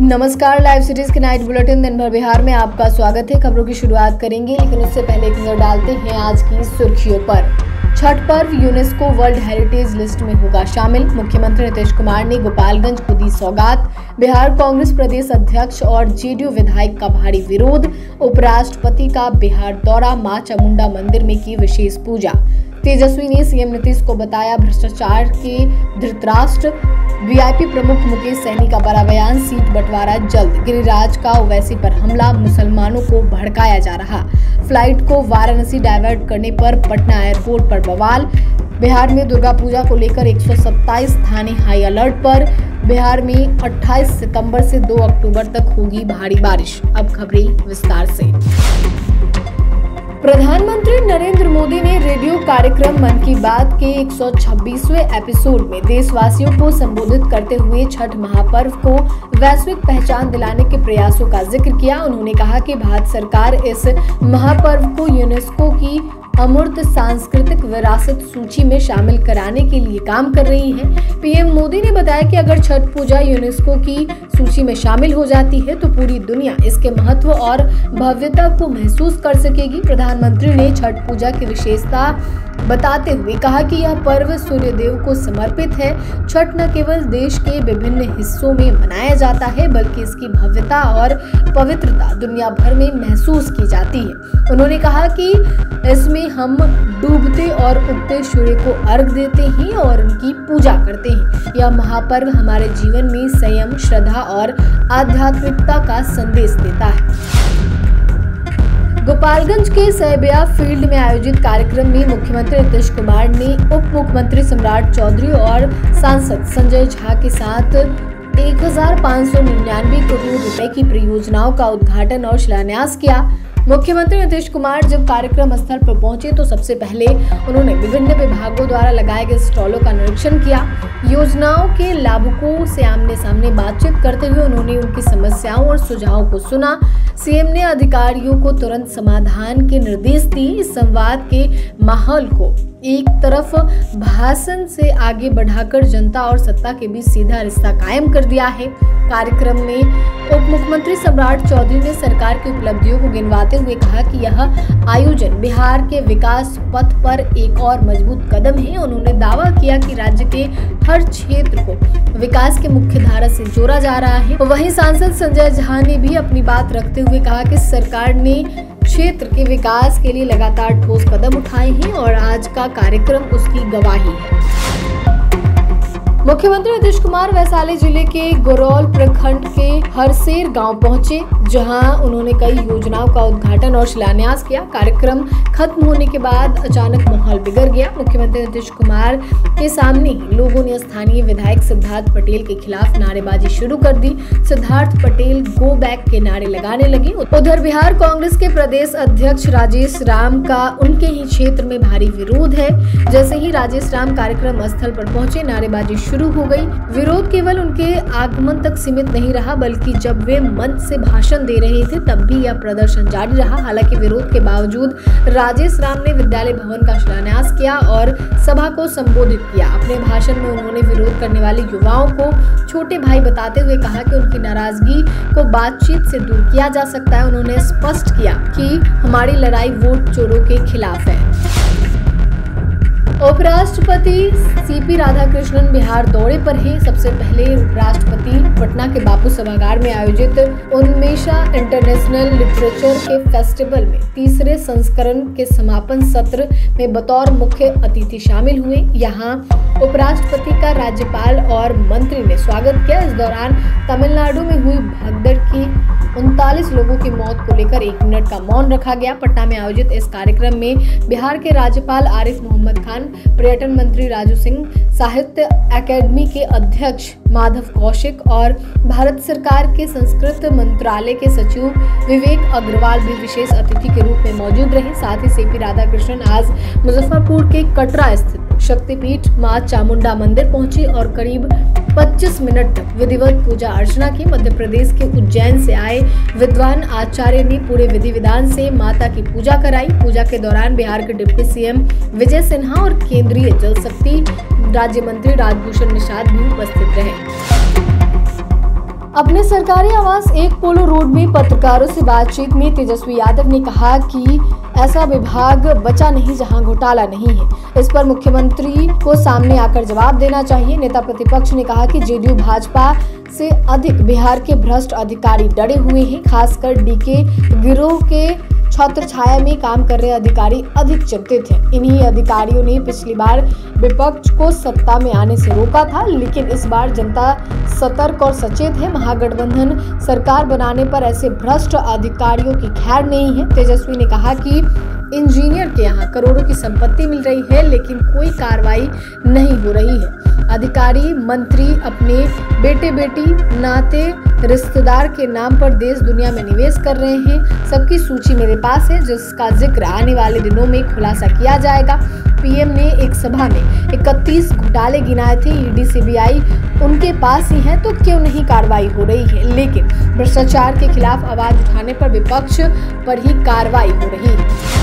नमस्कार, live cities के night bulletin दिन भर बिहार में आपका स्वागत है। खबरों की शुरुआत करेंगे, लेकिन उससे पहले एक नजर डालते हैं आज की सुर्खियों पर। छठ पर्व यूनेस्को वर्ल्ड हेरिटेज लिस्ट में होगा शामिल। मुख्यमंत्री नीतीश कुमार ने गोपालगंज को दी सौगात। बिहार कांग्रेस प्रदेश अध्यक्ष और जेडीयू विधायक का भारी विरोध। उपराष्ट्रपति का बिहार दौरा, मां चामुंडा मंदिर में की विशेष पूजा। तेजस्वी ने सीएम नीतीश को बताया भ्रष्टाचार के धृतराष्ट्र। वीआईपी प्रमुख मुकेश सहनी का बड़ा बयान, सीट बंटवारा जल्द। गिरिराज का ओवैसी पर हमला, मुसलमानों को भड़काया जा रहा। फ्लाइट को वाराणसी डायवर्ट करने पर पटना एयरपोर्ट पर बवाल। बिहार में दुर्गा पूजा को लेकर 127 थाने हाई अलर्ट पर। बिहार में 28 सितंबर से 2 अक्टूबर तक होगी भारी बारिश। अब खबरें विस्तार से। प्रधानमंत्री नरेंद्र मोदी ने रेडियो कार्यक्रम मन की बात के 126वें एपिसोड में देशवासियों को संबोधित करते हुए छठ महापर्व को वैश्विक पहचान दिलाने के प्रयासों का जिक्र किया। उन्होंने कहा कि भारत सरकार इस महापर्व को यूनेस्को की अमूर्त सांस्कृतिक विरासत सूची में शामिल कराने के लिए काम कर रही है। पीएम मोदी ने बताया कि अगर छठ पूजा यूनेस्को की सूची में शामिल हो जाती है तो पूरी दुनिया इसके महत्व और भव्यता को महसूस कर सकेगी। प्रधानमंत्री ने छठ पूजा की विशेषता बताते हुए कहा कि यह पर्व सूर्य देव को समर्पित है। छठ न केवल देश के विभिन्न हिस्सों में मनाया जाता है, बल्कि इसकी भव्यता और पवित्रता दुनिया भर में महसूस की जाती है। उन्होंने कहा कि इसमें हम डूबते और उगते सूर्य को अर्घ देते हैं और उनकी पूजा करते हैं। यह महापर्व हमारे जीवन में संयम, श्रद्धा और आध्यात्मिकता का संदेश देता है। गोपालगंज के सैबिया फील्ड में आयोजित कार्यक्रम में मुख्यमंत्री नीतीश कुमार ने उप मुख्यमंत्री सम्राट चौधरी और सांसद संजय झा के साथ 1599 करोड़ रुपए की परियोजनाओं का उद्घाटन और शिलान्यास किया। मुख्यमंत्री नीतीश कुमार जब कार्यक्रम स्थल पर पहुंचे तो सबसे पहले उन्होंने विभिन्न विभागों द्वारा लगाए गए स्टॉलों का निरीक्षण किया। योजनाओं के लाभुकों से आमने सामने बातचीत करते हुए उन्होंने उनकी समस्याओं और सुझावों को सुना। सीएम ने अधिकारियों को तुरंत समाधान के निर्देश दिए। इस संवाद के माहौल को एक तरफ भाषण से आगे बढ़ाकर जनता और सत्ता के बीच सीधा रिश्ता कायम कर दिया है। कार्यक्रम में उप मुख्यमंत्री सम्राट चौधरी ने सरकार की उपलब्धियों को गिनवाते हुए कहा कि यह आयोजन बिहार के विकास पथ पर एक और मजबूत कदम है। उन्होंने दावा किया कि राज्य के हर क्षेत्र को विकास के मुख्य धारा से जोड़ा जा रहा है। वहीं सांसद संजय झा ने भी अपनी बात रखते हुए कहा कि सरकार ने क्षेत्र के विकास के लिए लगातार ठोस कदम उठाए हैं और आज का कार्यक्रम उसकी गवाही है। मुख्यमंत्री नीतीश कुमार वैशाली जिले के गोरौल प्रखंड के हरसेर गांव पहुंचे, जहां उन्होंने कई योजनाओं का उद्घाटन और शिलान्यास किया। कार्यक्रम खत्म होने के बाद अचानक माहौल बिगड़ गया। मुख्यमंत्री नीतीश कुमार के सामने ही लोगों ने स्थानीय विधायक सिद्धार्थ पटेल के खिलाफ नारेबाजी शुरू कर दी। सिद्धार्थ पटेल गो बैक के नारे लगाने लगे। उधर बिहार कांग्रेस के प्रदेश अध्यक्ष राजेश राम का उनके ही क्षेत्र में भारी विरोध है। जैसे ही राजेश राम कार्यक्रम स्थल पर पहुंचे, नारेबाजी शुरू हो गई। विरोध केवल उनके आगमन तक सीमित नहीं रहा, बल्कि जब वे मंच से भाषण दे रहे थे तब भी यह प्रदर्शन जारी रहा। हालांकि विरोध के बावजूद राजेश राम ने विद्यालय भवन का शिलान्यास किया और सभा को संबोधित किया। अपने भाषण में उन्होंने विरोध करने वाले युवाओं को छोटे भाई बताते हुए कहा कि उनकी नाराजगी को बातचीत से दूर किया जा सकता है। उन्होंने स्पष्ट किया कि हमारी लड़ाई वोट चोरों के खिलाफ है। उपराष्ट्रपति सीपी राधाकृष्णन बिहार दौरे पर हैं। सबसे पहले उपराष्ट्रपति पटना के बापू सभागार में आयोजित उन्मेषा इंटरनेशनल लिटरेचर के फेस्टिवल में तीसरे संस्करण के समापन सत्र में बतौर मुख्य अतिथि शामिल हुए। यहाँ उपराष्ट्रपति का राज्यपाल और मंत्री ने स्वागत किया। इस दौरान तमिलनाडु में हुई भगदड़ की 39 लोगों की मौत को लेकर 1 मिनट का मौन रखा गया। पटना में आयोजित इस कार्यक्रम में बिहार के राज्यपाल आरिफ मोहम्मद खान, पर्यटन मंत्री राजू सिंह, साहित्य अकेडमी के अध्यक्ष माधव कौशिक और भारत सरकार के संस्कृत मंत्रालय के सचिव विवेक अग्रवाल भी विशेष अतिथि के रूप में मौजूद रहे। साथ ही सीपी राधाकृष्णन आज मुजफ्फरपुर के कटरा स्थित शक्तिपीठ मां चामुंडा मंदिर पहुंचे और करीब 25 मिनट तक विधिवत पूजा अर्चना की। मध्य प्रदेश के उज्जैन से आए विद्वान आचार्य ने पूरे विधि विधान से माता की पूजा कराई। पूजा के दौरान बिहार के डिप्टी सीएम विजय सिन्हा और केंद्रीय जल शक्ति राज्य मंत्री राजभूषण निषाद भी उपस्थित रहे। अपने सरकारी आवास एक पोलो रोड में पत्रकारों से बातचीत में तेजस्वी यादव ने कहा कि ऐसा विभाग बचा नहीं जहां घोटाला नहीं है। इस पर मुख्यमंत्री को सामने आकर जवाब देना चाहिए। नेता प्रतिपक्ष ने कहा कि जेडीयू भाजपा से अधिक बिहार के भ्रष्ट अधिकारी डरे हुए हैं। खासकर डीके गिरोह के छत्र छाया में काम कर रहे अधिकारी अधिक चिंतित हैं। इन्हीं अधिकारियों ने पिछली बार विपक्ष को सत्ता में आने से रोका था, लेकिन इस बार जनता सतर्क और सचेत है। महागठबंधन सरकार बनाने पर ऐसे भ्रष्ट अधिकारियों की खैर नहीं है। तेजस्वी ने कहा कि इंजीनियर के यहाँ करोड़ों की संपत्ति मिल रही है, लेकिन कोई कार्रवाई नहीं हो रही है। अधिकारी मंत्री अपने बेटे बेटी नाते रिश्तेदार के नाम पर देश दुनिया में निवेश कर रहे हैं। सबकी सूची मेरे पास है, जिसका जिक्र आने वाले दिनों में खुलासा किया जाएगा। पीएम ने एक सभा में 31 घोटाले गिनाए थे। ईडी सीबीआई उनके पास ही है, तो क्यों नहीं कार्रवाई हो रही है? लेकिन भ्रष्टाचार के खिलाफ आवाज उठाने पर विपक्ष पर ही कार्रवाई हो रही है।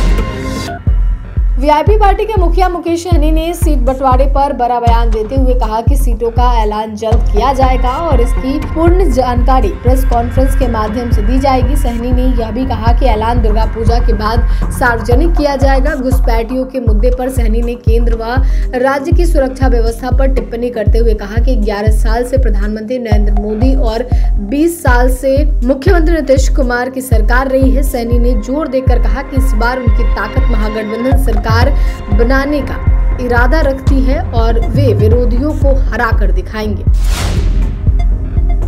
वीआईपी पार्टी के मुखिया मुकेश सहनी ने सीट बंटवारे पर बड़ा बयान देते हुए कहा कि सीटों का ऐलान जल्द किया जाएगा और इसकी पूर्ण जानकारी प्रेस कॉन्फ्रेंस के माध्यम से दी जाएगी। सहनी ने यह भी कहा कि ऐलान दुर्गा पूजा के बाद सार्वजनिक किया जाएगा। घुसपैठियों के मुद्दे पर सहनी ने केंद्र व राज्य की सुरक्षा व्यवस्था पर टिप्पणी करते हुए कहा कि 11 साल से प्रधानमंत्री नरेंद्र मोदी और 20 साल से मुख्यमंत्री नीतीश कुमार की सरकार रही है। सहनी ने जोर देकर कहा कि इस बार उनकी ताकत महागठबंधन सरकार बनाने का इरादा रखती है और वे विरोधियों को हरा कर दिखाएंगे।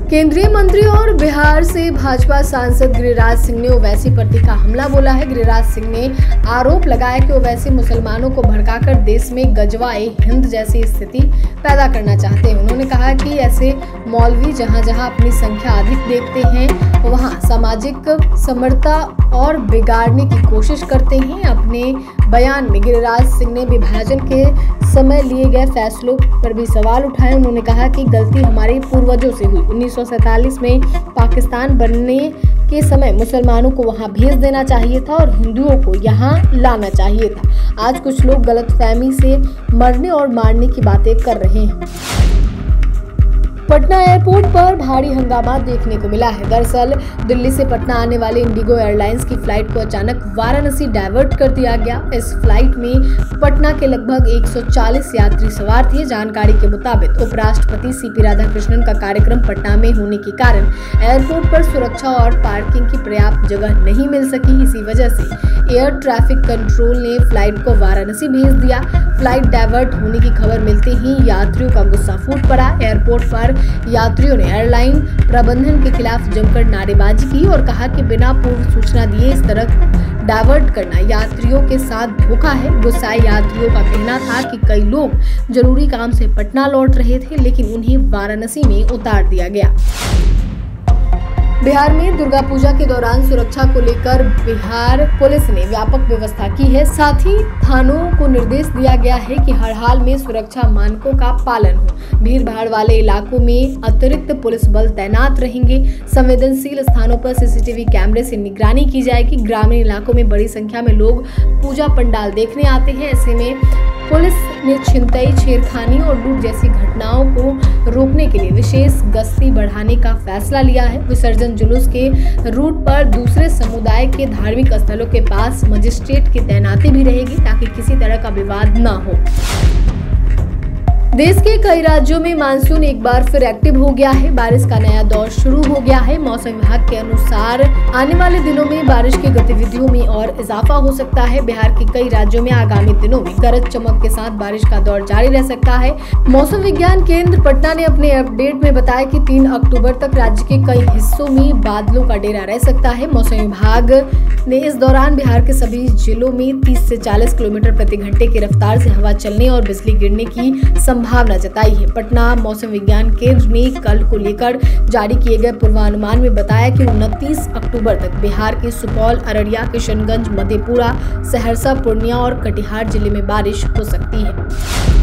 केंद्रीय मंत्री और बिहार से भाजपा सांसद गिरिराज सिंह ने ओवैसी पर तीखा हमला बोला है। गिरिराज सिंह ने आरोप लगाया कि ओवैसी मुसलमानों को भड़काकर देश में गजवा-ए हिंद जैसी स्थिति पैदा करना चाहते हैं। उन्होंने कहा कि ऐसे मौलवी जहां जहां अपनी संख्या अधिक देखते हैं वहां सामाजिक समरसता और बिगाड़ने की कोशिश करते हैं। अपने बयान में गिरिराज सिंह ने विभाजन के समय लिए गए फैसलों पर भी सवाल उठाए। उन्होंने कहा कि गलती हमारे पूर्वजों से हुई। 1947 में पाकिस्तान बनने के समय मुसलमानों को वहां भेज देना चाहिए था और हिंदुओं को यहां लाना चाहिए था। आज कुछ लोग गलतफहमी से मरने और मारने की बातें कर रहे हैं। पटना एयरपोर्ट पर भारी हंगामा देखने को मिला है। दरअसल दिल्ली से पटना आने वाले इंडिगो एयरलाइंस की फ्लाइट को अचानक वाराणसी डाइवर्ट कर दिया गया। इस फ्लाइट में पटना के लगभग 140 यात्री सवार थे। जानकारी के मुताबिक उपराष्ट्रपति सीपी राधाकृष्णन का कार्यक्रम पटना में होने के कारण एयरपोर्ट पर सुरक्षा और पार्किंग की पर्याप्त जगह नहीं मिल सकी। इसी वजह से एयर ट्रैफिक कंट्रोल ने फ्लाइट को वाराणसी भेज दिया। फ्लाइट डाइवर्ट होने की खबर मिलते ही यात्रियों का गुस्सा फूट पड़ा। एयरपोर्ट पर यात्रियों ने एयरलाइन प्रबंधन के खिलाफ जमकर नारेबाजी की और कहा कि बिना पूर्व सूचना दिए इस तरह डाइवर्ट करना यात्रियों के साथ धोखा है। गुस्साए यात्रियों का कहना था कि कई लोग जरूरी काम से पटना लौट रहे थे, लेकिन उन्हें वाराणसी में उतार दिया गया। बिहार में दुर्गा पूजा के दौरान सुरक्षा को लेकर बिहार पुलिस ने व्यापक व्यवस्था की है। साथ ही थानों को निर्देश दिया गया है कि हर हाल में सुरक्षा मानकों का पालन हो। भीड़ भाड़ वाले इलाकों में अतिरिक्त पुलिस बल तैनात रहेंगे। संवेदनशील स्थानों पर सीसीटीवी कैमरे से निगरानी की जाएगी। ग्रामीण इलाकों में बड़ी संख्या में लोग पूजा पंडाल देखने आते हैं। ऐसे में पुलिस ने छिनतई, छेड़खानी और लूट जैसी घटनाओं को रोकने के लिए विशेष गश्ती बढ़ाने का फैसला लिया है। विसर्जन जुलूस के रूट पर दूसरे समुदाय के धार्मिक स्थलों के पास मजिस्ट्रेट की तैनाती भी रहेगी ताकि किसी तरह का विवाद न हो। देश के कई राज्यों में मानसून एक बार फिर एक्टिव हो गया है। बारिश का नया दौर शुरू हो गया है। मौसम विभाग के अनुसार आने वाले दिनों में बारिश की गतिविधियों में और इजाफा हो सकता है। बिहार के कई राज्यों में आगामी दिनों में गरज चमक के साथ बारिश का दौर जारी रह सकता है। मौसम विज्ञान केंद्र पटना ने अपने अपडेट में बताया कि 3 अक्टूबर तक राज्य के कई हिस्सों में बादलों का डेरा रह सकता है। मौसम विभाग ने इस दौरान बिहार के सभी जिलों में 30 से 40 किलोमीटर प्रति घंटे की रफ्तार से हवा चलने और बिजली गिरने की संभावना जताई है। पटना मौसम विज्ञान केंद्र ने कल को लेकर जारी किए गए पूर्वानुमान में बताया कि 29 अक्टूबर तक बिहार के सुपौल, अररिया, किशनगंज, मधेपुरा, सहरसा, पूर्णिया और कटिहार जिले में बारिश हो सकती है।